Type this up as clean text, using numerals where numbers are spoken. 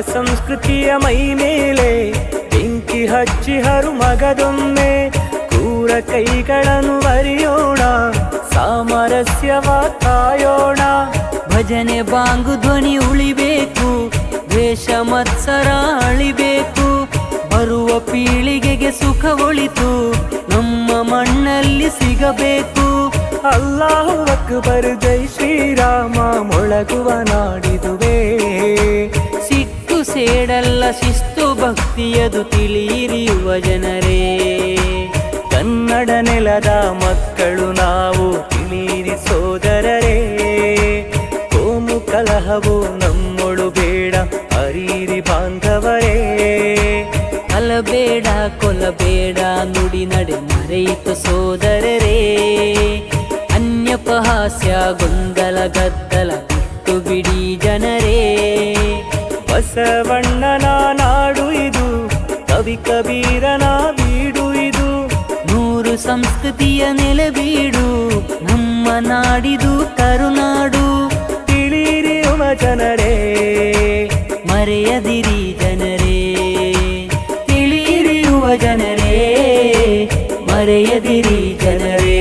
ಸಂಸ್ಕೃತಿಯ ಮೈ ಮೇಲೆ ಬೆಂಕಿ ಹಚ್ಚಿ ಮಗದೊಮ್ಮೆ ಕ್ರೂರ ಕೈಗಳನ್ನು ಬರಿಯೋಣ, ಸಾಮರಸ್ಯವ ಕಾಯೋಣ. ಭಜನೆ ಬಾಂಗು ಧ್ವನಿ ಉಳಿಬೇಕು, ದ್ವೇಷ ಮತ್ಸರ ಅಳಿಬೇಕು. ಬರುವ ಪೀಳಿಗೆಗೆ ಸುಖ ಒಳಿತು ನಮ್ಮ ಮಣ್ಣಲ್ಲಿ ಸಿಗಬೇಕು. ಅಲ್ಲಾಹು ಅಕ್ಬರ್ ಜೈ ಶ್ರೀರಾಮ ಮೊಳಗುವ ನಾಡಿದುವೆ. ಸಿಟ್ಟು ಸೇಡಲ್ಲ ಶಿಸ್ತು ಭಕ್ತಿಯದು ತಿಳಿಯಿರಿ ಯುವ ಜನರೇ. ಕನ್ನಡ ನೆಲದ ಮಕ್ಕಳು ನಾವು ತಿಳಿಯಿರಿ ಸೋದರರೇ. ಕೋಮು ಕಲಹವು ನಮ್ಮೊಳು ಬೇಡ ಅರೀರಿ ಬಾಂಧವರೇ. ಅಲಬೇಡ ಕೊಲಬೇಡ ನುಡಿ ನಡೆ ಮರೆಯಿತು ಸೋದರರೇ. ಅನ್ಯಪಹಾಸ್ಯ ಗೊಂದಲ ಗದ್ದಲ ಬಿಟ್ಟು ಬಿಡಿ ಜನರೇ. ಬಸವಣ್ಣನ ನಾಡು ಇದು, ಕವಿ ಕಬೀರನ ಬೀಡು ಇದು. 100 ಸಂಸ್ಕೃತಿಯ ನೆಲೆಬೀಡು ನಮ್ಮ ನಾಡಿದು ಕರುನಾಡು. ತಿಳಿಯಿರಿ ಯುವ ಜನರೇ, ಮರೆಯದಿರಿ ಜನರೇ. ತಿಳಿಯಿರಿ ಯುವ ಜನರೇ, ಮರೆಯದಿರಿ ಜನರೇ.